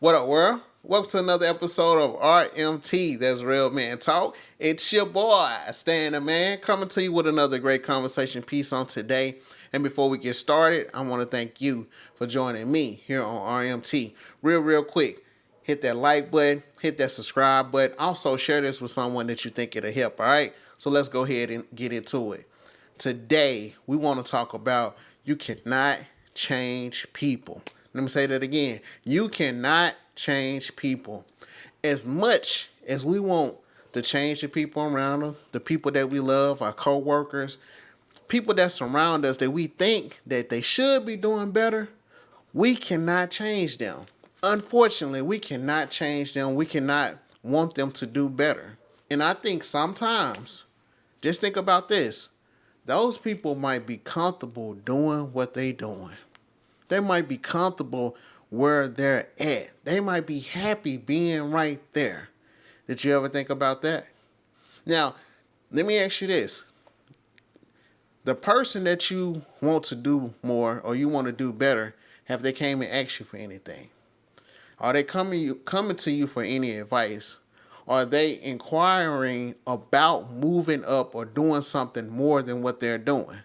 What up, world? Welcome to another episode of RMT, that's Real Man Talk. It's your boy, Stan the Man, coming to you with another great conversation piece on today. And before we get started, I want to thank you for joining me here on RMT. Real quick, hit that like button, hit that subscribe button. Also, share this with someone that you think it'll help, all right? So let's go ahead and get into it. Today, we want to talk about you cannot change people. Let me say that again. You cannot change people. As much as we want to change the people around us, the people that we love, our co-workers, people that surround us that we think that they should be doing better, we cannot change them. Unfortunately, we cannot change them. We cannot want them to do better. And I think sometimes, just think about this, those people might be comfortable doing what they doing. They might be comfortable where they're at. They might be happy being right there. Did you ever think about that? Now, let me ask you this. The person that you want to do more or you want to do better, have they came and asked you for anything? Are they coming to you for any advice? Are they inquiring about moving up or doing something more than what they're doing?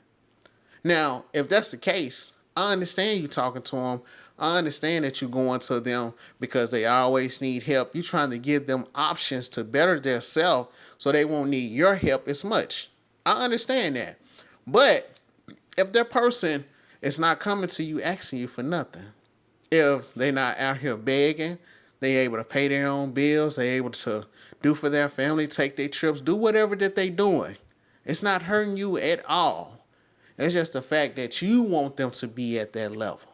Now, if that's the case, I understand you talking to them. I understand that you're going to them because they always need help. You're trying to give them options to better themselves so they won't need your help as much. I understand that. But if that person is not coming to you asking you for nothing, if they're not out here begging, they able to pay their own bills, they able to do for their family, take their trips, do whatever that they doing. It's not hurting you at all. It's just the fact that you want them to be at that level.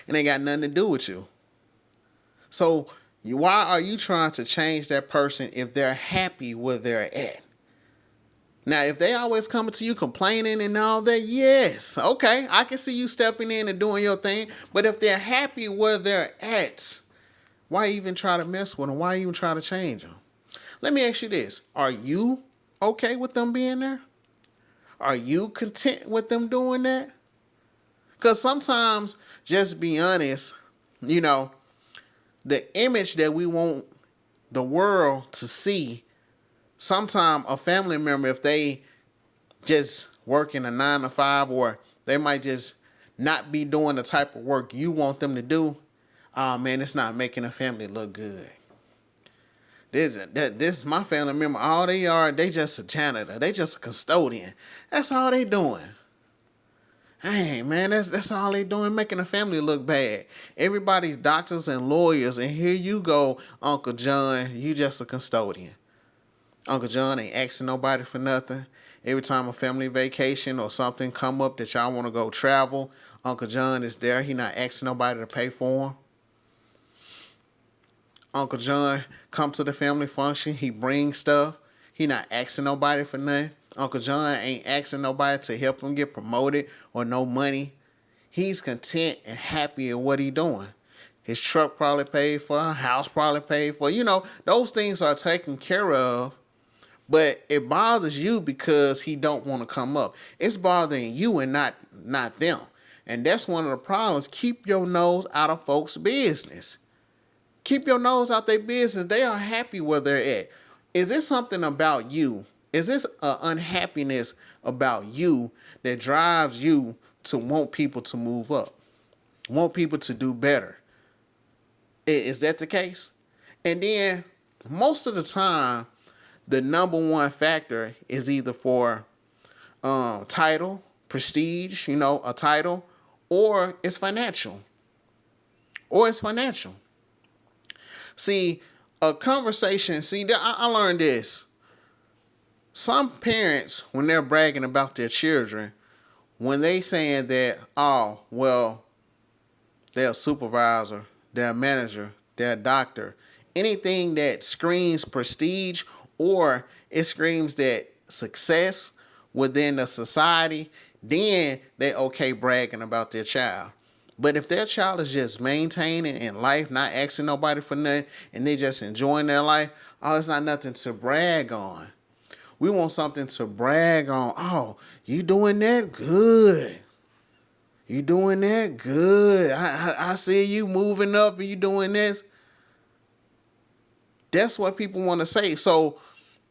And they got nothing to do with you. So why are you trying to change that person if they're happy where they're at? Now, if they always coming to you complaining and all that, yes, okay, I can see you stepping in and doing your thing. But if they're happy where they're at, why even try to mess with them? Why even try to change them? Let me ask you this. Are you okay with them being there? Are you content with them doing that? Because sometimes, just be honest, the image that we want the world to see, sometimes a family member, if they just work in a 9 to 5 or they might just not be doing the type of work you want them to do, oh man, it's not making a family look good. This my family member. All they are, they just a janitor. They just a custodian. That's all they doing. Hey man, that's all they doing, making a family look bad. Everybody's doctors and lawyers, and here you go, Uncle John. You just a custodian. Uncle John ain't asking nobody for nothing. Every time a family vacation or something come up that y'all want to go travel, Uncle John is there. He not asking nobody to pay for him. Uncle John come to the family function. He brings stuff. He not asking nobody for nothing. Uncle John ain't asking nobody to help him get promoted or no money. He's content and happy at what he doing. His truck probably paid for, house probably paid for. Those things are taken care of. But it bothers you because he don't want to come up. It's bothering you and not them. And that's one of the problems. Keep your nose out of folks' business. Keep your nose out their business. They are happy where they're at. Is this something about you? Is this an unhappiness about you that drives you to want people to move up? Want people to do better? Is that the case? And then most of the time, the number one factor is either for title, prestige, a title, or it's financial. See, a conversation, I learned this. Some parents, when they're bragging about their children, when they saying that, oh, well, they're a supervisor, they're a manager, they're a doctor, anything that screams prestige or it screams that success within the society, then they're okay bragging about their child. But if their child is just maintaining in life, not asking nobody for nothing, and they just enjoying their life, oh, it's not nothing to brag on. We want something to brag on. Oh, you doing that? Good. You doing that? Good. I see you moving up and you doing this. That's what people want to say. So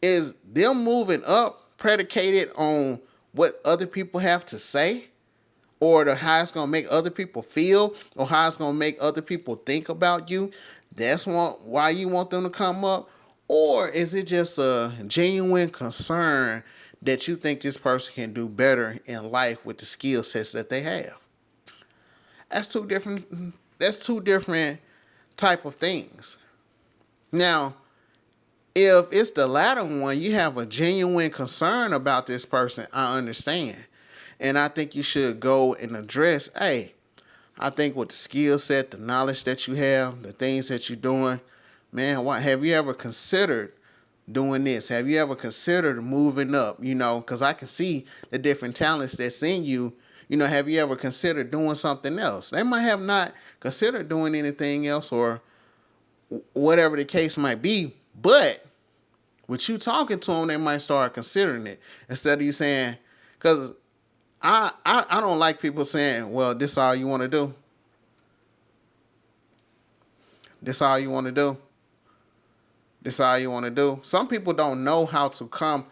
is them moving up predicated on what other people have to say? Or the how it's gonna make other people feel, or how it's gonna make other people think about you? That's why you want them to come up? Or is it just a genuine concern that you think this person can do better in life with the skill sets that they have? That's two different type of things. Now, if it's the latter one, you have a genuine concern about this person, I understand. And I think you should go and address, hey, I think with the skill set, the knowledge that you have, the things that you're doing, man, what have you ever considered doing this? Have you ever considered moving up? Because I can see the different talents that's in you. Have you ever considered doing something else? They might have not considered doing anything else or whatever the case might be, but with you talking to them, they might start considering it instead of you saying, because I don't like people saying, well, this all you want to do. This all you want to do. This all you want to do. Some people don't know how to come.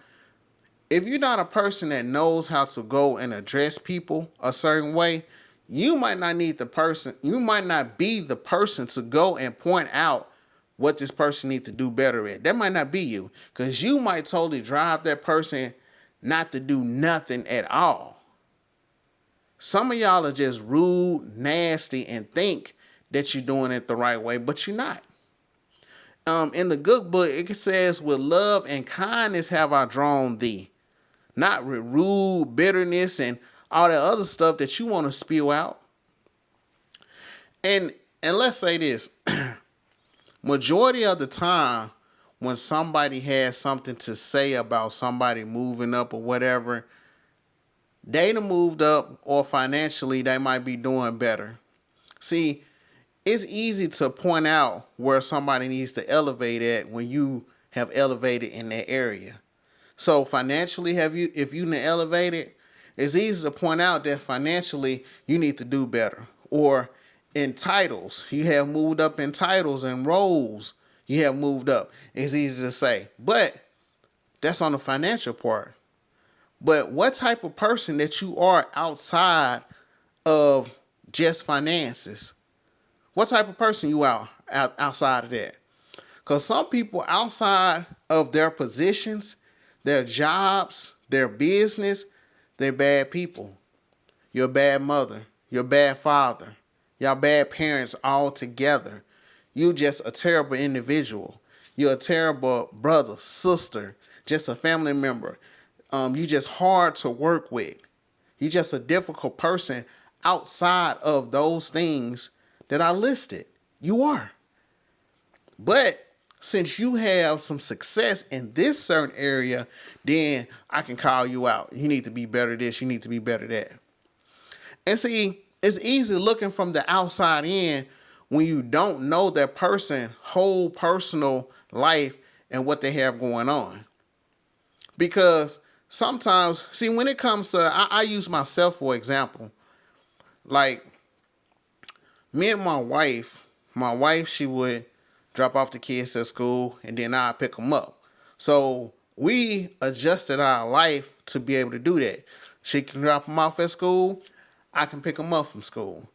If you're not a person that knows how to go and address people a certain way, you might not need the person. You might not be the person to go and point out what this person needs to do better at. That might not be you, because you might totally drive that person not to do nothing at all. Some of y'all are just rude, nasty, and think that you're doing it the right way, but you're not. In the good book, it says, with love and kindness have I drawn thee. Not with rude bitterness and all that other stuff that you want to spew out. And let's say this. Majority of the time, when somebody has something to say about somebody moving up or whatever, they done moved up, or financially they might be doing better. See, it's easy to point out where somebody needs to elevate at when you have elevated in that area. So financially, if you done elevated, it's easy to point out that financially you need to do better. Or in titles, you have moved up in titles and roles. You have moved up. It's easy to say, but that's on the financial part. But what type of person that you are outside of just finances? What type of person you are outside of that? Because some people outside of their positions, their jobs, their business, they're bad people. You're a bad mother. You're a bad father. Y'all bad parents all together. You just a terrible individual. You're a terrible brother, sister, just a family member. You just hard to work with. You just a difficult person outside of those things that I listed. You are. But since you have some success in this certain area, then I can call you out. You need to be better at this. You need to be better at that. And see, it's easy looking from the outside in when you don't know that person's whole personal life and what they have going on. Because sometimes, see, when it comes to, I use myself for example. Like, me and my wife, she would drop off the kids at school and then I'd pick them up. So we adjusted our life to be able to do that. She can drop them off at school. I can pick them up from school.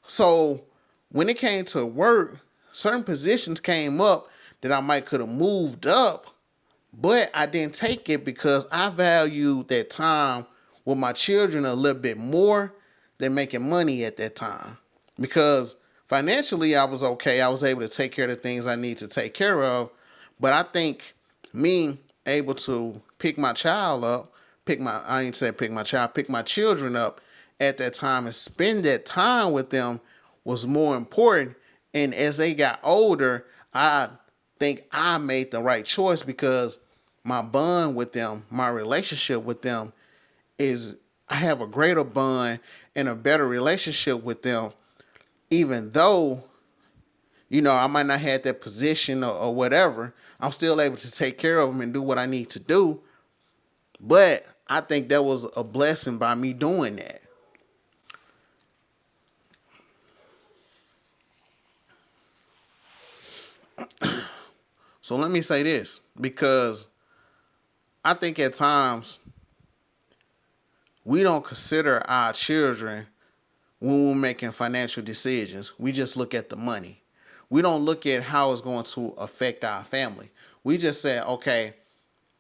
So when it came to work, certain positions came up that I might could have moved up, but I didn't take it because I valued that time with my children a little bit more than making money at that time. Because financially I was okay. I was able to take care of the things I need to take care of. But I think me able to pick my child up, pick my children up at that time and spend that time with them was more important. And as they got older, I think I made the right choice because my bond with them, my relationship with them is, I have a greater bond and a better relationship with them, even though, I might not have that position or whatever. I'm still able to take care of them and do what I need to do. But I think that was a blessing by me doing that. So let me say this, because I think at times we don't consider our children when we're making financial decisions. We just look at the money. We don't look at how it's going to affect our family. We just say, okay,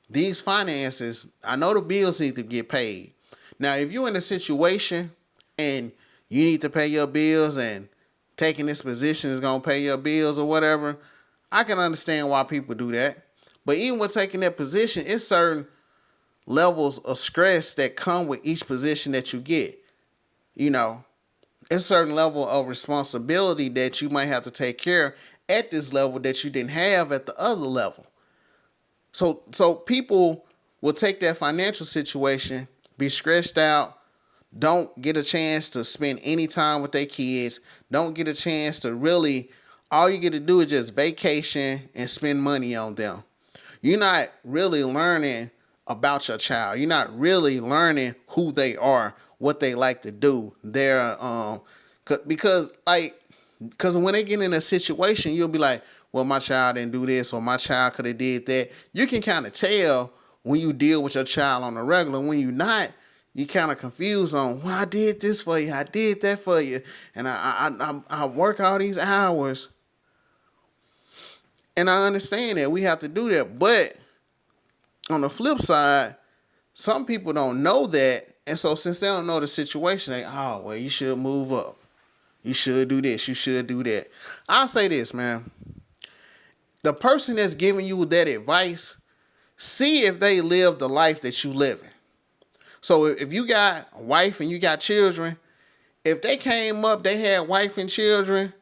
these finances, I know the bills need to get paid. Now, if you're in a situation and you need to pay your bills and taking this position is going to pay your bills or whatever, I can understand why people do that. But even with taking that position, it's certain levels of stress that come with each position that you get. You know, it's a certain level of responsibility that you might have to take care at this level that you didn't have at the other level. So people will take that financial situation, be stressed out, don't get a chance to spend any time with their kids, don't get a chance to really, all you get to do is just vacation and spend money on them. You're not really learning about your child. You're not really learning who they are, what they like to do. Because when they get in a situation, you'll be like, well, my child didn't do this, or my child could have did that. You can kind of tell when you deal with your child on a regular. When you're not, you kind of confused on, well, I did this for you, I did that for you, and I work all these hours. And I understand that we have to do that. But on the flip side, some people don't know that. And so since they don't know the situation, they, oh, well, you should move up. You should do this. You should do that. I'll say this, man. The person that's giving you that advice, see if they live the life that you living. So if you got a wife and you got children, if they came up, they had wife and children,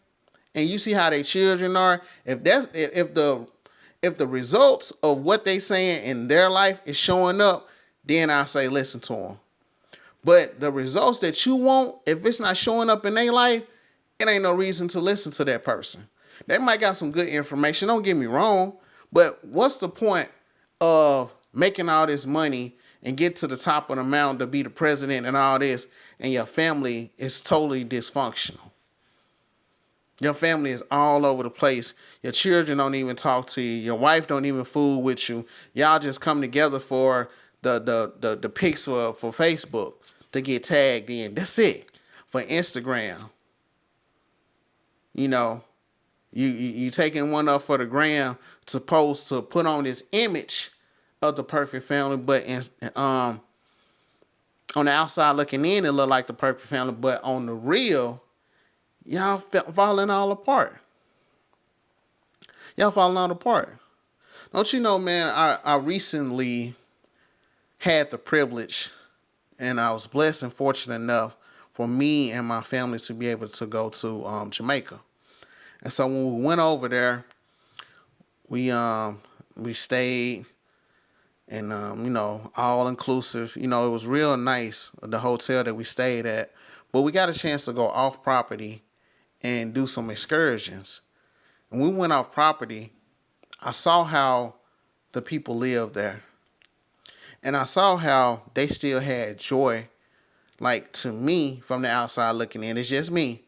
and you see how their children are, if the results of what they saying in their life is showing up, then I say listen to them. But the results that you want, if it's not showing up in their life, it ain't no reason to listen to that person. They might got some good information, don't get me wrong, but what's the point of making all this money and get to the top of the mountain to be the president and all this, and your family is totally dysfunctional? Your family is all over the place. Your children don't even talk to you. Your wife don't even fool with you. Y'all just come together for the pics for Facebook to get tagged in. That's it. For Instagram. You know, you taking one up for the gram, supposed to put on this image of the perfect family, but on the outside looking in, it look like the perfect family, but on the real, y'all falling all apart. Y'all falling all apart. Don't you know, man, I recently had the privilege, and I was blessed and fortunate enough for me and my family to be able to go to Jamaica. And so when we went over there, we stayed, and all inclusive. It was real nice, the hotel that we stayed at. But we got a chance to go off property and do some excursions. And we went off property. I saw how the people lived there. And I saw how they still had joy. Like, to me, from the outside looking in, it's just me.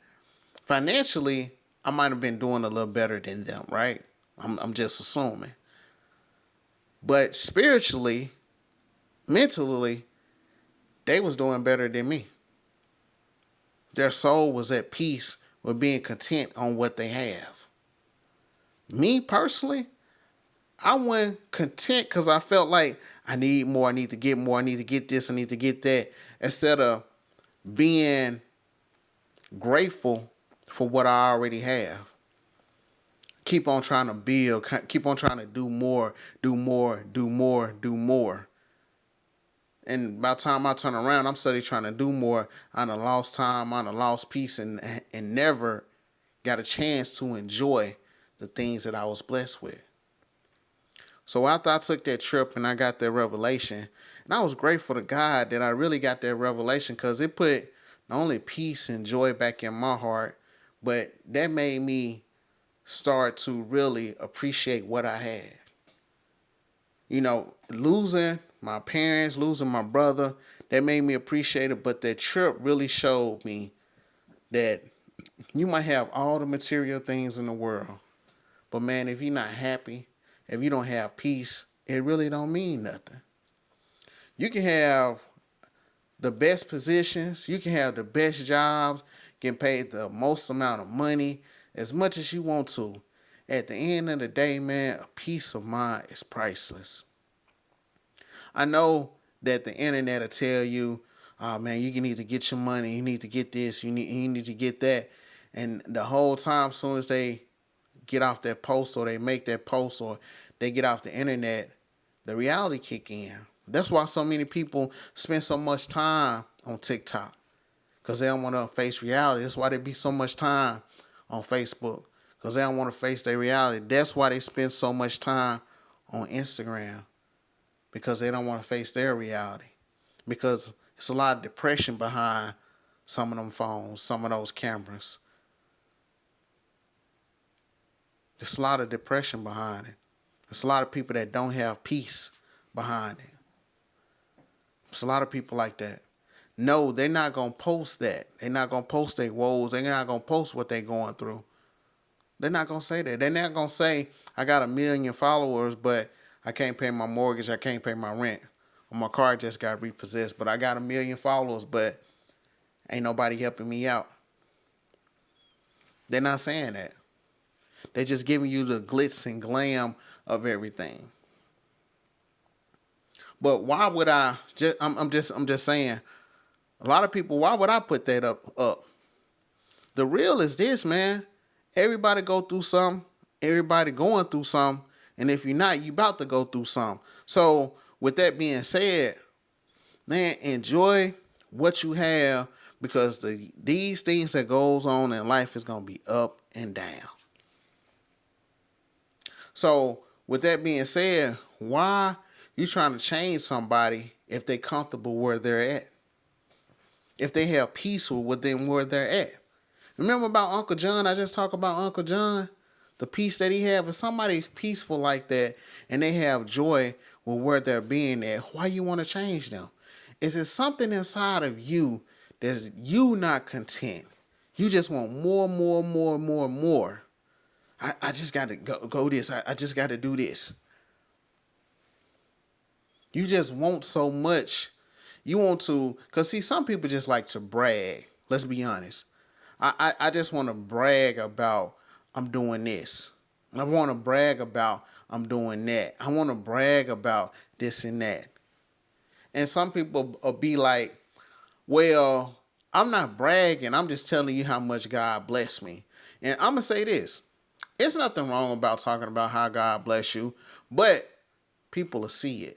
Financially, I might have been doing a little better than them, right? I'm just assuming. But spiritually, mentally, they was doing better than me. Their soul was at peace with being content on what they have. Me personally, I wasn't content because I felt like I need more, I need to get more, I need to get this, I need to get that, instead of being grateful for what I already have. Keep on trying to build, keep on trying to do more, do more, do more, do more. And by the time I turn around, I'm steady trying to do more. I done lost time, I done lost peace, and never got a chance to enjoy the things that I was blessed with. So after I took that trip and I got that revelation, and I was grateful to God that I really got that revelation, because it put not only peace and joy back in my heart, but that made me start to really appreciate what I had. Losing my parents, losing my brother, that made me appreciate it. But that trip really showed me that you might have all the material things in the world, but man, if you're not happy, if you don't have peace, it really don't mean nothing. You can have the best positions, you can have the best jobs, get paid the most amount of money, as much as you want to. At the end of the day, man, a peace of mind is priceless. I know that the internet will tell you, oh man, you need to get your money, you need to get this, you need to get that. And the whole time, as soon as they get off that post or they make that post or they get off the internet, the reality kick in. That's why so many people spend so much time on TikTok, because they don't want to face reality. That's why they be so much time on Facebook, because they don't want to face their reality. That's why they spend so much time on Instagram, because they don't want to face their reality, because it's a lot of depression behind some of them phones, some of those cameras. There's a lot of depression behind it. There's a lot of people that don't have peace behind it. There's a lot of people like that. No, they're not going to post that. They're not going to post their woes. They're not going to post what they're going through. They're not going to say that. They're not going to say, I got 1 million followers, but I can't pay my mortgage. I can't pay my rent. Or my car just got repossessed, but I got 1 million followers, but ain't nobody helping me out. They're not saying that. They're just giving you the glitz and glam of everything. But why would I just I'm just saying, a lot of people, why would I put that up? The real is this, man. Everybody go through something. Everybody going through something. And if you're not, you about to go through something. So with that being said, man, enjoy what you have, because these things that goes on in life is going to be up and down. So with that being said, why you trying to change somebody if they comfortable where they're at? If they have peace with them where they're at. Remember about Uncle John? I just talked about Uncle John. The peace that he have. If somebody's peaceful like that and they have joy with where they're being at, why you want to change them? Is it something inside of you that's you not content? You just want more, more, more, more, more. I just got to go this. I just got to do this. You just want so much. You want to, because see, some people just like to brag. Let's be honest. I just want to brag about I'm doing this. I want to brag about I'm doing that. I want to brag about this and that. And some people will be like, well, I'm not bragging. I'm just telling you how much God blessed me. And I'm going to say this. It's nothing wrong about talking about how God bless you, but people will see it.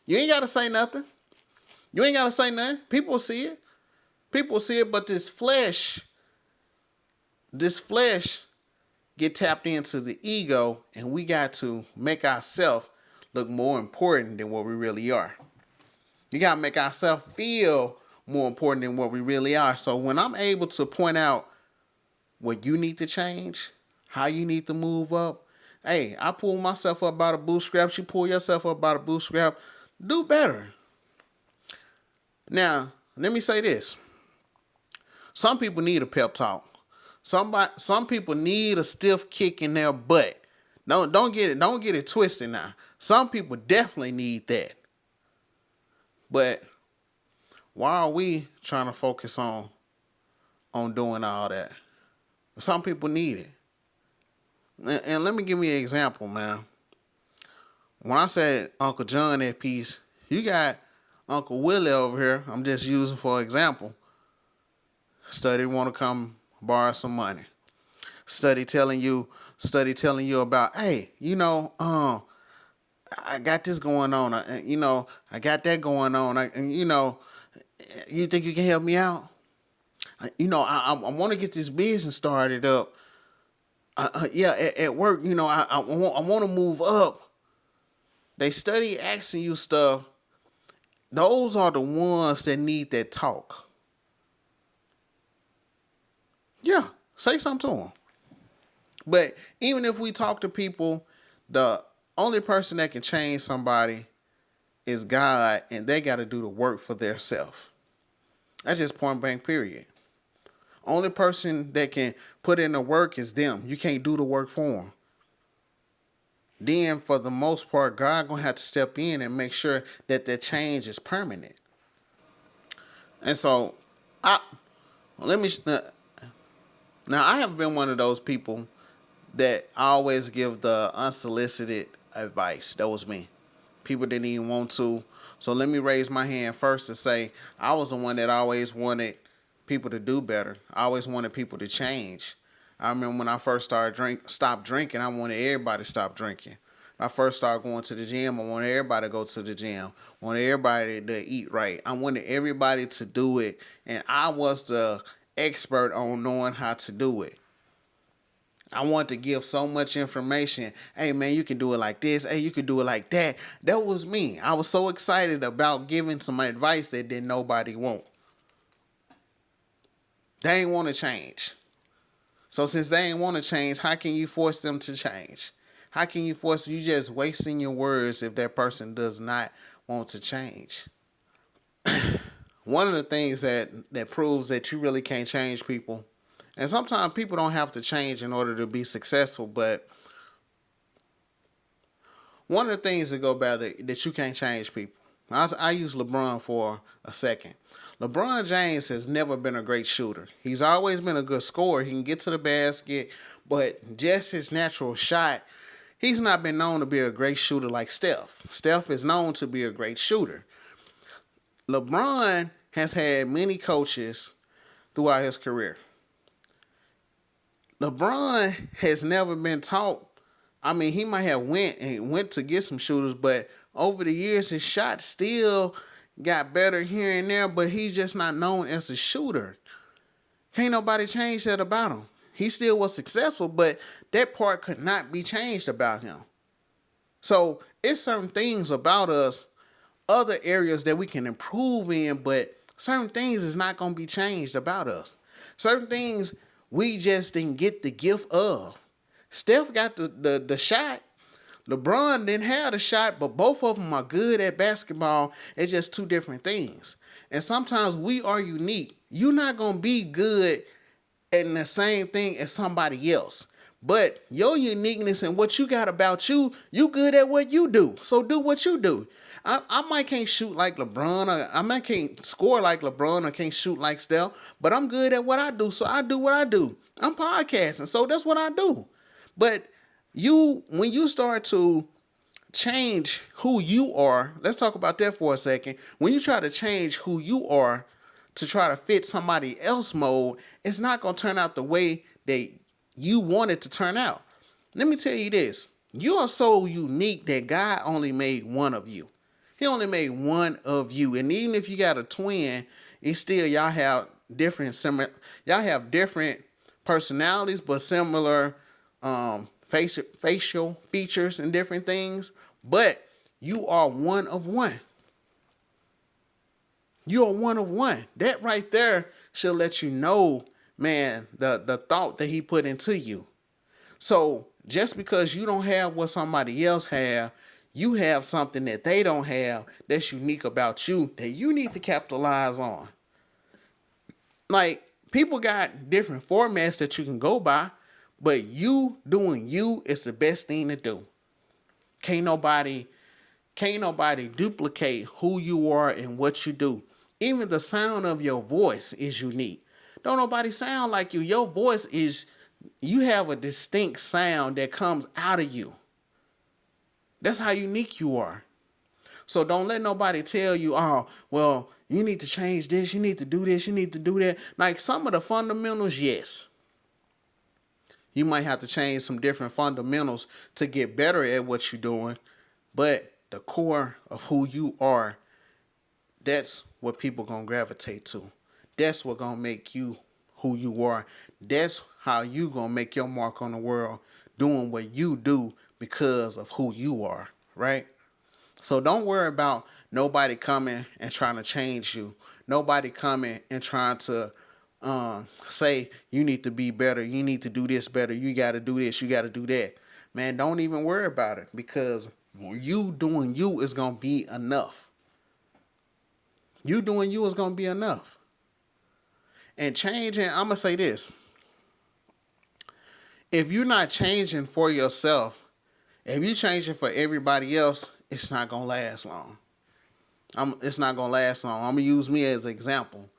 You ain't got to say nothing. You ain't got to say nothing. People will see it. People will see it, but this flesh get tapped into the ego, and we got to make ourselves look more important than what we really are. You got to make ourselves feel more important than what we really are. So when I'm able to point out what you need to change, how you need to move up, hey, I pull myself up by the bootstraps, you pull yourself up by the bootstrap, do better. Now, let me say this. Some people need a pep talk. Some people need a stiff kick in their butt. Don't get it twisted now. Some people definitely need that. But why are we trying to focus on doing all that? Some people need it. And let me give you an example, man. When I said Uncle John that piece, you got Uncle Willie over here. I'm just using for example. Study want to come borrow some money. Study telling you about, hey, I got this going on. I got that going on. You think you can help me out? I want to get this business started up. At work, I want to move up. They study asking you stuff. Those are the ones that need that talk. Yeah, say something to them. But even if we talk to people, the only person that can change somebody is God, and they got to do the work for theirself. That's just point blank, period. Only person that can put in the work is them. You can't do the work for them. then for the most part, God gonna have to step in and make sure that that change is permanent. And so, I let me now I have been one of those people that always give the unsolicited advice. That was me. People didn't even want to. So let me raise my hand first to say I was the one that always wanted people to do better. I always wanted people to change. I remember when I first stopped drinking, I wanted everybody to stop drinking. When I first started going to the gym, I wanted everybody to go to the gym. I wanted everybody to eat right. I wanted everybody to do it. And I was the expert on knowing how to do it. I want to give so much information. Hey man, you can do it like this. Hey, you can do it like that. That was me. I was so excited about giving some advice that didn't nobody want. They ain't want to change. So since they ain't want to change, how can you force them to change? How can you force you just wasting your words if that person does not want to change? One of the things that proves that you really can't change people, and sometimes people don't have to change in order to be successful, but one of the things that go about that you can't change people. I use LeBron for a second. LeBron James has never been a great shooter. He's always been a good scorer. He can get to the basket, but just his natural shot, he's not been known to be a great shooter like Steph. Steph is known to be a great shooter. LeBron has had many coaches throughout his career. LeBron has never been taught. I mean, he might have went to get some shooters, but over the years, his shot still got better here and there, but he's just not known as a shooter. Can't nobody change that about him. He still was successful, but that part could not be changed about him. So it's certain things about us, other areas that we can improve in, but certain things is not going to be changed about us. Certain things we just didn't get the gift of. Steph got the shot. LeBron didn't have the shot, but both of them are good at basketball. It's just two different things. And sometimes we are unique. You're not going to be good at the same thing as somebody else. But your uniqueness and what you got about you, you good at what you do. So do what you do. I might can't shoot like LeBron, or I might can't score like LeBron, or can't shoot like Steph, but I'm good at what I do, so I do what I do. I'm podcasting, so that's what I do. But when you start to change who you are, let's talk about that for a second. When you try to change who you are to try to fit somebody else's mold, it's not going to turn out the way that you want it to turn out. Let me tell you this. You are so unique that God only made one of you. He only made one of you. And even if you got a twin, it's still y'all have different personalities, but similar facial features and different things. But you are one of one. You are one of one. That right there should let you know, man, the thought that he put into you. So just because you don't have what somebody else have, you have something that they don't have that's unique about you that you need to capitalize on. Like, people got different formats that you can go by, but you doing you is the best thing to do. Can't nobody duplicate who you are and what you do. Even the sound of your voice is unique. Don't nobody sound like you. Your voice you have a distinct sound that comes out of you. That's how unique you are. So don't let nobody tell you, oh, well, you need to change this, you need to do this, you need to do that. Like some of the fundamentals, yes. You might have to change some different fundamentals to get better at what you're doing. But the core of who you are, that's what people going to gravitate to. That's what going to make you who you are. That's how you going to make your mark on the world, doing what you do because of who you are, right? So don't worry about nobody coming and trying to change you. Nobody coming and trying to say you need to be better. You need to do this better. You got to do this. You got to do that. Man, don't even worry about it, because you doing you is going to be enough. You doing you is going to be enough. And changing, I'm going to say this. If you're not changing for yourself, If you change it for everybody else, it's not gonna last long. It's not gonna last long. I'm gonna use me as an example.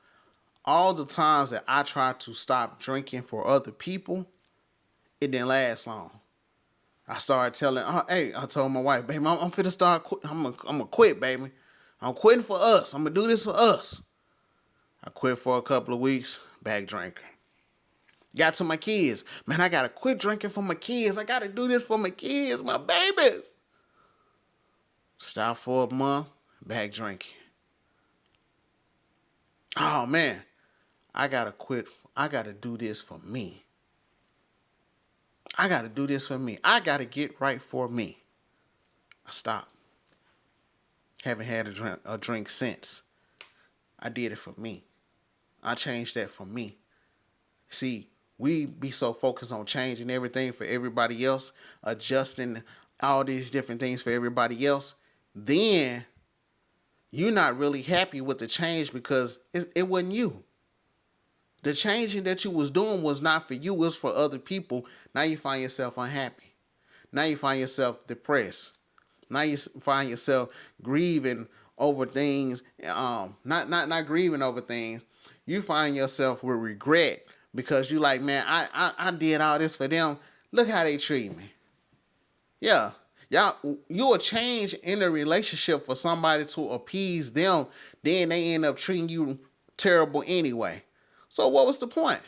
All the times that I tried to stop drinking for other people, it didn't last long. I started telling, hey, I told my wife, baby, I'm finna start. I'm gonna quit, baby. I'm quitting for us. I'm gonna do this for us. I quit for a couple of weeks, back drinking. Got to my kids, man. I gotta quit drinking for my kids. I gotta do this for my kids, my babies. Stop for a month, back drinking. Oh man, I gotta quit. I gotta do this for me. I gotta do this for me. I gotta get right for me. I stopped. Haven't had a drink since. I did it for me. I changed that for me. See, we be so focused on changing everything for everybody else, adjusting all these different things for everybody else, then you're not really happy with the change because it wasn't you. The changing that you was doing was not for you, it was for other people. Now you find yourself unhappy. Now you find yourself depressed. Now you find yourself grieving over things, not grieving over things. You find yourself with regret because you like, man, I did all this for them. Look how they treat me. Yeah. You'll change in a relationship for somebody to appease them, then they end up treating you terrible anyway. So what was the point?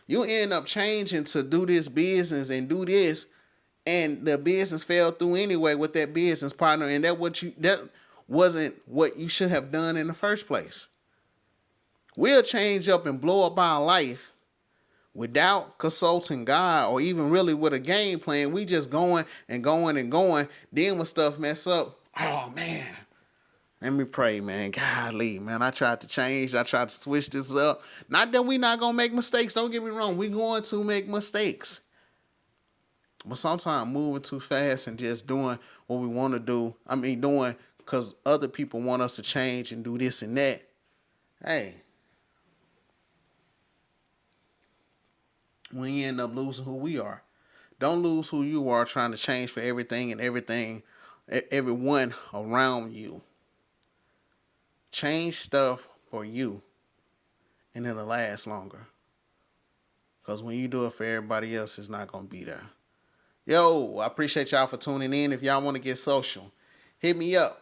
You end up changing to do this business and do this, and the business fell through anyway with that business partner, and that wasn't what you should have done in the first place. We'll change up and blow up our life without consulting God or even really with a game plan. We just going and going and going. Then when stuff mess up, oh man, let me pray, man. Golly, man, I tried to change. I tried to switch this up. Not that we not going to make mistakes. Don't get me wrong. We going to make mistakes. But sometimes moving too fast and just doing what we want to do. Doing because other people want us to change and do this and that. Hey, we end up losing who we are. Don't lose who you are trying to change for everything and everyone around you. Change stuff for you, and it'll last longer. Because when you do it for everybody else, it's not going to be there. Yo, I appreciate y'all for tuning in. If y'all want to get social, hit me up.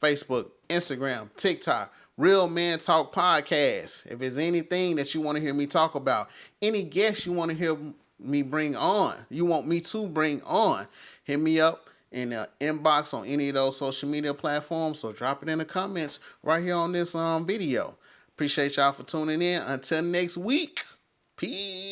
Facebook, Instagram, TikTok, Real Man Talk Podcast. If there's anything that you want to hear me talk about, any guests you want to hear me bring on, you want me to bring on, hit me up in the inbox on any of those social media platforms. So drop it in the comments right here on this video. Appreciate y'all for tuning in. Until next week. Peace.